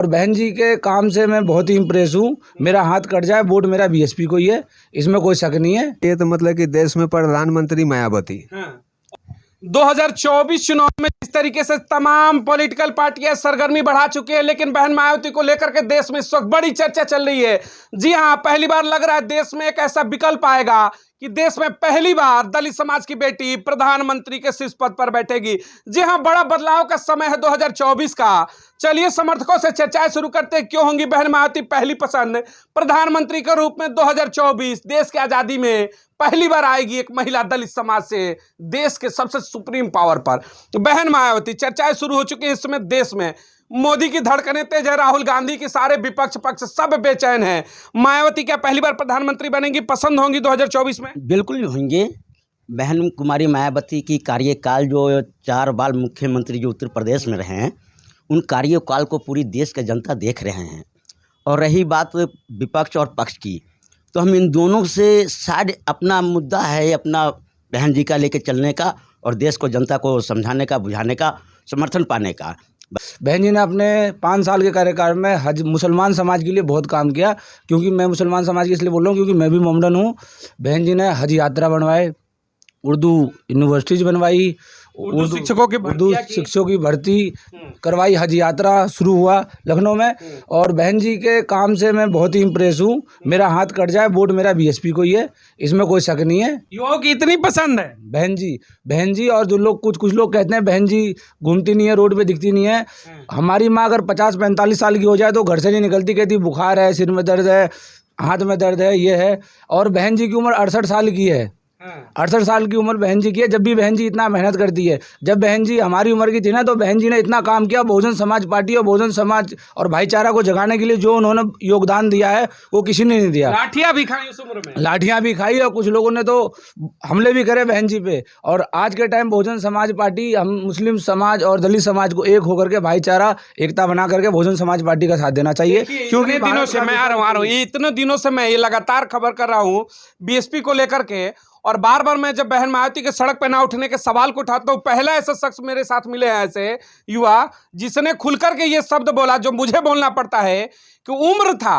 और बहन जी के काम से मैं बहुत ही इम्प्रेस हूँ। मेरा हाथ कट जाए, वोट मेरा बीएसपी को ही है, इसमें कोई शक नहीं है। ये तो मतलब कि देश में प्रधानमंत्री मायावती। 2024 चुनाव में इस तरीके से तमाम पॉलिटिकल पार्टियां सरगर्मी बढ़ा चुकी है, लेकिन बहन मायावती को लेकर के देश में इस वक्त बड़ी चर्चा चल रही है। जी हां, पहली बार लग रहा है देश में एक ऐसा विकल्प आएगा कि देश में पहली बार दलित समाज की बेटी प्रधानमंत्री के शीर्ष पद पर बैठेगी। जी हां, बड़ा बदलाव का समय है 2024 का। चलिए समर्थकों से चर्चाएं शुरू करते हैं। क्यों होंगी बहन मायावती पहली पसंद? प्रधानमंत्री के रूप में 2024 देश की आजादी में पहली बार आएगी एक महिला दलित समाज से देश के सबसे सुप्रीम पावर पर। तो बहन मायावती, चर्चाएं शुरू हो चुकी है इस समय देश में। मोदी की धड़कनें तेज है, राहुल गांधी की सारे विपक्ष पक्ष सब बेचैन हैं। मायावती क्या पहली बार प्रधानमंत्री बनेंगी, पसंद होंगी 2024 में? बिल्कुल होंगे। बहन कुमारी मायावती की कार्यकाल, जो 4 बार मुख्यमंत्री जो उत्तर प्रदेश में रहे हैं, उन कार्यकाल को पूरी देश का जनता देख रहे हैं। और रही बात विपक्ष और पक्ष की, तो हम इन दोनों से शायद अपना मुद्दा है अपना बहन जी का लेके चलने का और देश को जनता को समझाने का, बुझाने का, समर्थन पाने का। बहन जी ने अपने 5 साल के कार्यकाल में हज मुसलमान समाज के लिए बहुत काम किया। क्योंकि मैं मुसलमान समाज की इसलिए बोल रहा हूँ क्योंकि मैं भी मोमडन हूँ। बहन जी ने हज यात्रा बनवाए, उर्दू यूनिवर्सिटीज़ बनवाई, उर्दू शिक्षकों की भर्ती करवाई, हज यात्रा शुरू हुआ लखनऊ में। और बहन जी के काम से मैं बहुत ही इम्प्रेस हूँ। मेरा हाथ कट जाए, वोट मेरा बीएसपी को ही है, इसमें कोई शक नहीं है। युवाओं की इतनी पसंद है बहन जी। और जो लोग कुछ लोग कहते हैं बहन जी घूमती नहीं है, रोड पे दिखती नहीं है। हमारी माँ अगर 50-45 साल की हो जाए तो घर से नहीं निकलती, कहती बुखार है, सिर में दर्द है, हाथ में दर्द है, ये है। और बहन जी की उम्र 68 साल की है। 68 साल की उम्र बहन जी की है। जब भी बहन जी इतना मेहनत करती है, जब बहन जी हमारी उम्र की थी ना, तो बहन जी ने इतना काम किया। बहुजन समाज पार्टी और बहुजन समाज और भाईचारा को जगाने के लिए जो उन्होंने योगदान दिया है वो किसी ने नहीं दिया। लाठियां भी खाई उस उम्र में, लाठियां भी खाई और कुछ लोगों ने तो हमले भी करे बहन जी पे। और आज के टाइम बहुजन समाज पार्टी, हम मुस्लिम समाज और दलित समाज को एक होकर के भाईचारा एकता बना करके बहुजन समाज पार्टी का साथ देना चाहिए। क्योंकि दिनों से मैं आ रहा हूँ, इतने दिनों से मैं ये लगातार खबर कर रहा हूँ बीएसपी को लेकर के। और बार बार मैं जब बहन मायावती के सड़क पे ना उठने के सवाल को उठाता हूँ, पहला ऐसा शख्स मेरे साथ मिले हैं ऐसे युवा जिसने खुलकर के ये शब्द बोला जो मुझे बोलना पड़ता है कि उम्र था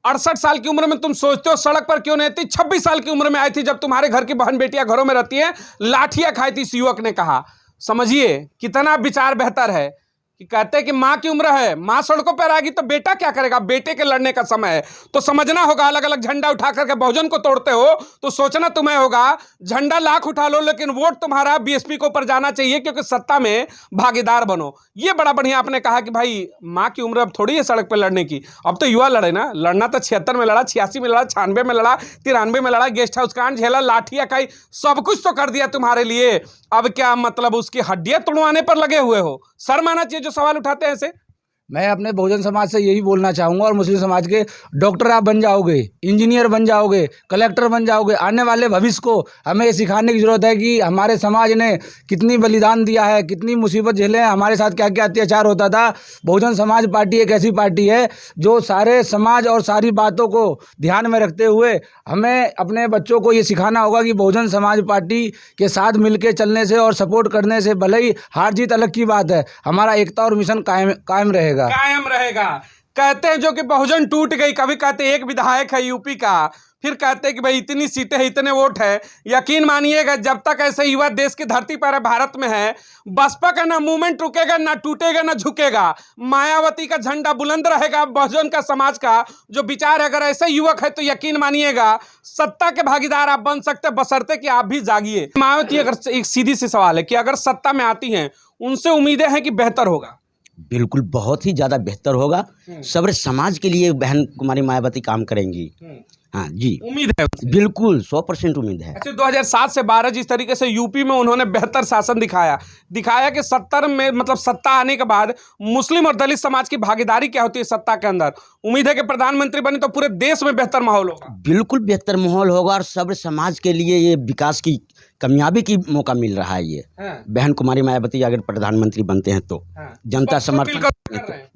68 साल की उम्र में तुम सोचते हो सड़क पर क्यों नहीं थी? 26 साल की उम्र में आई थी जब तुम्हारे घर की बहन बेटियां घरों में रहती है, लाठियां खाई थी। इस युवक ने कहा, समझिए कितना विचार बेहतर है कि कहते हैं कि माँ की उम्र है, माँ सड़कों पर आएगी तो बेटा क्या करेगा? बेटे के लड़ने का समय है। तो समझना होगा, अलग अलग झंडा उठा करके बहुजन को तोड़ते हो तो सोचना तुम्हें होगा, झंडा लाख उठा लो लेकिन वोट तुम्हारा बीएसपी को ऊपर जाना चाहिए क्योंकि सत्ता में भागीदार बनो। ये बड़ा बढ़िया आपने कहा कि भाई माँ की उम्र अब थोड़ी है सड़क पर लड़ने की। अब तो युवा लड़े ना, लड़ना तो 76 में लड़ा, 86 में लड़ा, 96 में लड़ा, 93 में लड़ा, गेस्ट हाउस कांड झेला, लाठियां खाई, सब कुछ तो कर दिया तुम्हारे लिए। अब क्या मतलब उसकी हड्डियां तोड़वाने पर लगे हुए हो? शर्म आना चाहिए जो सवाल उठाते हैं ऐसे। मैं अपने बहुजन समाज से यही बोलना चाहूँगा और मुस्लिम समाज के, डॉक्टर आप बन जाओगे, इंजीनियर बन जाओगे, कलेक्टर बन जाओगे, आने वाले भविष्य को हमें ये सिखाने की ज़रूरत है कि हमारे समाज ने कितनी बलिदान दिया है, कितनी मुसीबत झेले हैं, हमारे साथ क्या क्या अत्याचार होता था। बहुजन समाज पार्टी एक ऐसी पार्टी है जो सारे समाज और सारी बातों को ध्यान में रखते हुए हमें अपने बच्चों को ये सिखाना होगा कि बहुजन समाज पार्टी के साथ मिलकर चलने से और सपोर्ट करने से भले ही हार जीत अलग की बात है, हमारा एकता और मिशन कायम रहेगा। कहते हैं जो कि बहुजन टूट गई, कभी कहते हैं एक विधायक है यूपी का, फिर कहते हैं कि भाई इतनी सीटें हैं, इतने वोट है। यकीन मानिएगा जब तक ऐसे युवा देश की धरती पर है, भारत में है, बसपा का ना मूवमेंट रुकेगा, ना टूटेगा, ना झुकेगा। मायावती का झंडा बुलंद रहेगा। बहुजन का समाज का जो विचार है, अगर ऐसे युवक है तो यकीन मानिएगा सत्ता के भागीदार आप बन सकते, बशर्ते कि आप भी जागिए। मायावती, अगर एक सीधी सी सवाल है कि अगर सत्ता में आती हैं, उनसे उम्मीदें हैं कि बेहतर होगा? बिल्कुल, बहुत ही ज़्यादा बेहतर होगा। सब्र समाज के लिए बहन कुमारी मायावती काम करेंगी। हाँ जी, उम्मीद है, बिल्कुल 100% उम्मीद है। अच्छा, 2007 से 12 जिस तरीके से यूपी में उन्होंने बेहतर शासन दिखाया कि 70 में मतलब सत्ता आने के बाद मुस्लिम और दलित समाज की भागीदारी क्या होती है सत्ता के अंदर, उम्मीद है कि प्रधानमंत्री बने तो पूरे देश में बेहतर माहौल होगा। बिल्कुल बेहतर माहौल होगा और सब्र समाज के लिए ये विकास की कामयाबी की मौका मिल रहा है। ये बहन कुमारी मायावती अगर प्रधानमंत्री बनते हैं तो जनता समर्थन,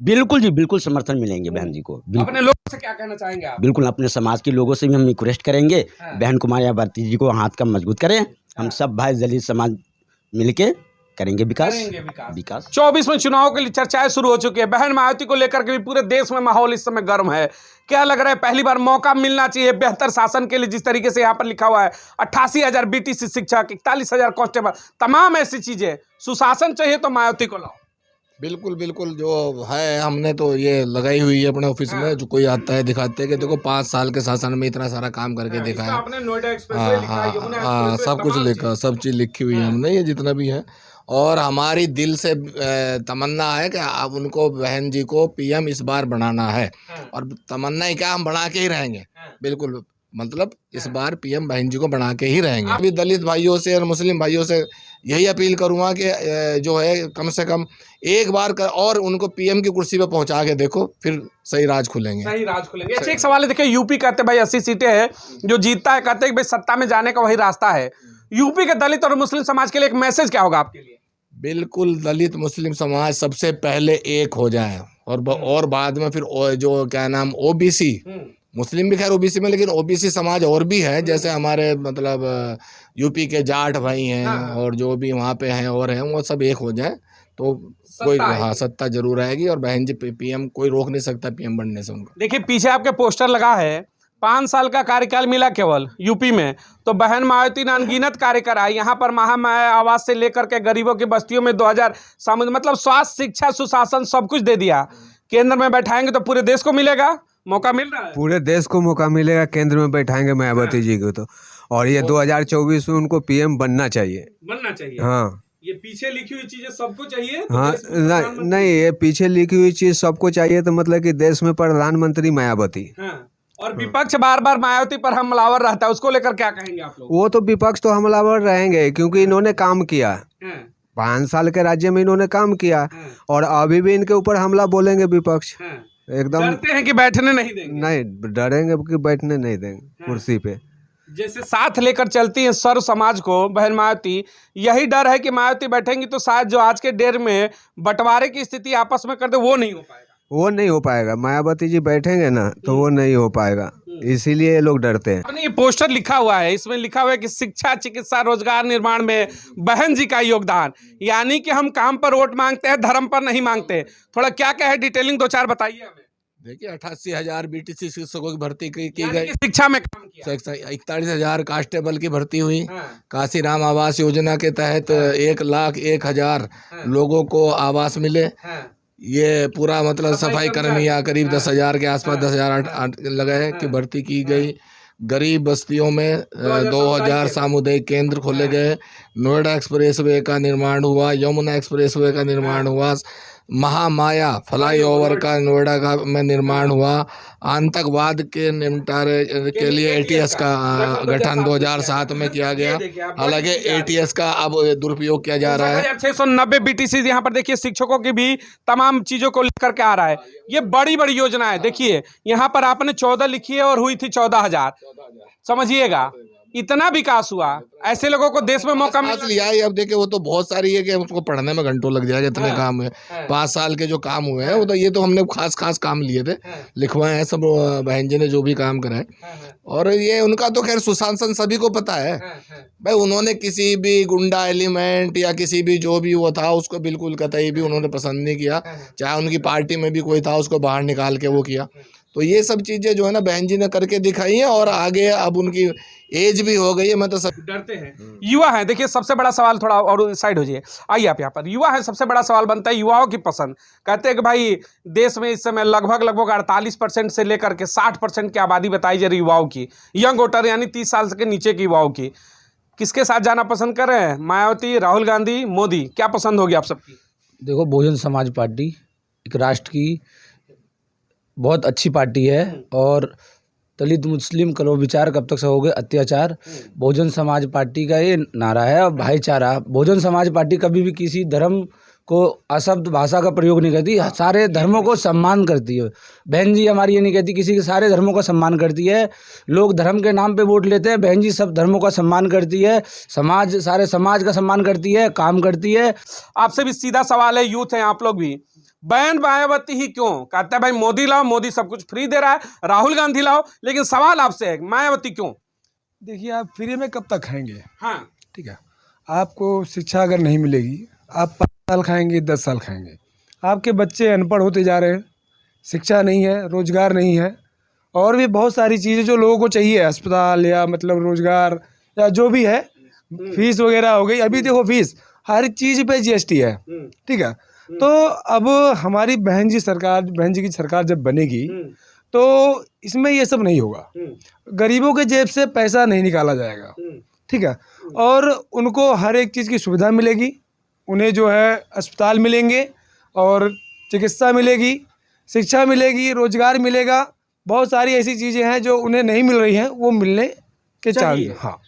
बिल्कुल जी, बिल्कुल समर्थन मिलेंगे बहन जी को। अपने लोगों से क्या कहना चाहेंगे आप? बिल्कुल, अपने समाज के लोगों से भी हम रिक्वेस्ट करेंगे बहन कुमारी मायावती जी को हाथ का मजबूत करें। हम सब भाई दलित समाज मिलके करेंगे विकास। करेंगे विकास। विकास 24 में चुनाव के लिए चर्चाएं शुरू हो चुकी है। बहन मायावती को लेकर के भी पूरे देश में माहौल इस समय गर्म है। क्या लग रहा है, पहली बार मौका मिलना चाहिए बेहतर शासन के लिए? जिस तरीके से यहाँ पर लिखा हुआ है 88,000 BTC शिक्षक, 41,000 कांस्टेबल, तमाम ऐसी चीजें, सुशासन चाहिए तो मायावती को लाओ। बिल्कुल बिल्कुल, जो है हमने तो ये लगाई हुई है अपने ऑफिस में। जो कोई आता है दिखाते हैं कि देखो 5 साल के शासन में इतना सारा काम करके दिखा है। आपने नोएडा एक्सप्रेसवे लिखा है, यमुना एक्सप्रेसवे, सब कुछ तमाम लिखा, सब चीज़ लिखी हुई है हमने, ये जितना भी है। और हमारी दिल से तमन्ना है कि अब उनको, बहन जी को PM इस बार बनाना है। और तमन्ना ही क्या, हम बना के ही रहेंगे। बिल्कुल, मतलब इस बार PM बहन जी को बना के ही रहेंगे। अभी दलित भाइयों से और मुस्लिम भाइयों से यही अपील करूँगा कि जो है कम से कम एक बार और उनको PM की कुर्सी पे पहुंचा के देखो, फिर सही राज खुलेंगे। सही राज खुलेंगे। अच्छा, एक सवाल है, देखिए यूपी कहते भाई 80 सीटें हैं, जो जीतता है कहते हैं कि भाई सत्ता में जाने का वही रास्ता है। यूपी के दलित और मुस्लिम समाज के लिए एक मैसेज क्या होगा आपके लिए? बिल्कुल, दलित मुस्लिम समाज सबसे पहले एक हो जाए, और बाद में फिर जो क्या नाम OBC, मुस्लिम भी खैर OBC में, लेकिन OBC समाज और भी है, जैसे हमारे मतलब यूपी के जाट भाई हैं और जो भी वहाँ पे हैं और हैं, वो सब एक हो जाए तो कोई, हाँ, सत्ता जरूर आएगी। और बहन जी PM कोई रोक नहीं सकता PM बनने से उनको। देखिए पीछे आपके पोस्टर लगा है, 5 साल का कार्यकाल मिला केवल यूपी में, तो बहन मायावती ने अनगिनत कार्य कराए। यहाँ पर महामाया आवास से लेकर के गरीबों की बस्तियों में 2000 मतलब स्वास्थ्य, शिक्षा, सुशासन सब कुछ दे दिया। केंद्र में बैठाएंगे तो पूरे देश को मिलेगा, मौका मिल रहा है। पूरे देश को मौका मिलेगा, केंद्र में बैठाएंगे मायावती जी को तो। और ये 2024 में उनको PM बनना चाहिए। हाँ, ये पीछे लिखी हुई चीजें सबको चाहिए तो हाँ, देश में नहीं, ये पीछे लिखी हुई चीज सबको चाहिए तो मतलब कि देश में प्रधानमंत्री मायावती। हाँ। और विपक्ष बार बार मायावती पर हमलावर रहता है, उसको लेकर क्या कहेंगे आप लोग? वो तो विपक्ष तो हमलावर रहेंगे, क्योंकि इन्होंने काम किया। हाँ। 5 साल के राज्य में इन्होंने काम किया, और अभी भी इनके ऊपर हमला बोलेंगे विपक्ष। हाँ। एकदम डरते हैं कि बैठने नहीं देंगे। नहीं डरेंगे कि बैठने नहीं देंगे कुर्सी पे। जैसे साथ लेकर चलती है सर्व समाज को बहन मायावती, यही डर है कि मायावती बैठेंगी तो शायद जो आज के डेढ़ में बंटवारे की स्थिति आपस में कर दे, वो नहीं हो पाएगा। वो नहीं हो पाएगा, मायावती जी बैठेंगे ना तो वो नहीं हो पाएगा, इसीलिए ये लोग डरते हैं। आपने ये पोस्टर लिखा हुआ है, इसमें लिखा हुआ है कि शिक्षा, चिकित्सा, रोजगार निर्माण में बहन जी का योगदान। यानी कि हम काम पर वोट मांगते हैं, धर्म पर नहीं मांगते। थोड़ा क्या क्या है, डिटेलिंग 2-4 बताइए हमें। देखिए 88,000 BTC शिक्षकों की भर्ती की यानी गई। कि शिक्षा में काम किया। 41,000 कांस्टेबल की भर्ती हुई। हाँ। काशीराम आवास योजना के तहत 1,01,000 लोगों को आवास मिले। हाँ। ये पूरा मतलब सफाई कर्मियाँ करीब 10,000 के आसपास, 10,008 लगे की भर्ती की गई। गरीब बस्तियों में 2000 सामुदायिक केंद्र खोले गए। नोएडा एक्सप्रेसवे का निर्माण हुआ, यमुना एक्सप्रेसवे का निर्माण हुआ, महामाया फ्लाईओवर का नोएडा का में निर्माण हुआ। आतंकवाद के निपटारे के लिए ATS का गठन 2007 में किया गया। हालांकि ATS का अब दुरुपयोग किया जा रहा है। 690 BTC यहाँ पर देखिए, शिक्षकों की भी तमाम चीजों को लेकर के आ रहा है। ये बड़ी बड़ी योजना है। देखिए यहाँ पर आपने 14 लिखी है और हुई थी 14,000। समझिएगा इतना विकास हुआ, ऐसे लोगों को देश में मौका मिल लिया है। अब देखिए वो तो बहुत सारी है कि उसको पढ़ने में घंटों लग जाएगा, इतने काम है। 5 साल के जो काम हुए हैं वो तो, ये तो हमने खास काम लिए थे, लिखवाए हैं सब बहन जी ने जो भी काम कराए। और ये उनका तो खैर सुशासन सभी को पता है भाई। उन्होंने किसी भी गुंडा एलिमेंट या किसी भी जो भी वो था उसको बिल्कुल कतई भी उन्होंने पसंद नहीं किया। चाहे उनकी पार्टी में भी कोई था उसको बाहर निकाल के वो किया। तो ये सब चीजें जो है ना बहन जी ने करके दिखाई हैं। और आगे अब उनकी एज भी हो गई है, मैं तो सब डरते हैं। युवा है, देखिए सबसे बड़ा सवाल, थोड़ा और साइड हो जाइए, आइए आप यहाँ पर। युवा है, सबसे बड़ा सवाल बनता है युवाओं की पसंद। कहते हैं कि भाई देश में इस समय लगभग 48% से लेकर के 60% की आबादी बताई जा रही युवाओं की, यंग वोटर यानी 30 साल के नीचे की युवाओं की। किसके साथ जाना पसंद कर रहे हैं? मायावती, राहुल गांधी, मोदी, क्या पसंद होगी आप सबकी? देखो, बहुजन समाज पार्टी एक राष्ट्र की बहुत अच्छी पार्टी है। और दलित मुस्लिम करो विचार कब तक सहोगे अत्याचार, बहुजन समाज पार्टी का ये नारा है। और भाईचारा, बहुजन समाज पार्टी कभी भी किसी धर्म को अशब्द भाषा का प्रयोग नहीं करती, सारे धर्मों को सम्मान करती है। बहन जी हमारी ये नहीं कहती, किसी के सारे धर्मों का सम्मान करती है। लोग धर्म के नाम पे वोट लेते हैं, बहन जी सब धर्मों का सम्मान करती है, समाज, सारे समाज का सम्मान करती है, काम करती है। आपसे भी सीधा सवाल है, यूथ हैं आप लोग भी, बहन मायावती ही क्यों? कहता है भाई मोदी लाओ, मोदी सब कुछ फ्री दे रहा है, राहुल गांधी लाओ, लेकिन सवाल आपसे है मायावती क्यों? देखिए, आप फ्री में कब तक खाएंगे? हाँ। ठीक है, आपको शिक्षा अगर नहीं मिलेगी, आप 5 साल खाएंगे, 10 साल खाएंगे, आपके बच्चे अनपढ़ होते जा रहे हैं, शिक्षा नहीं है, रोजगार नहीं है, और भी बहुत सारी चीज़ें जो लोगों को चाहिए, अस्पताल या मतलब रोजगार या जो भी है, फीस वगैरह हो गई। अभी देखो फीस हर चीज़ पे जीएसटी है, ठीक है। तो अब हमारी बहन जी की सरकार जब बनेगी तो इसमें ये सब नहीं होगा, गरीबों के जेब से पैसा नहीं निकाला जाएगा, ठीक है। और उनको हर एक चीज़ की सुविधा मिलेगी, उन्हें जो है अस्पताल मिलेंगे और चिकित्सा मिलेगी, शिक्षा मिलेगी, रोजगार मिलेगा। बहुत सारी ऐसी चीज़ें हैं जो उन्हें नहीं मिल रही हैं, वो मिलने के चांस। हाँ।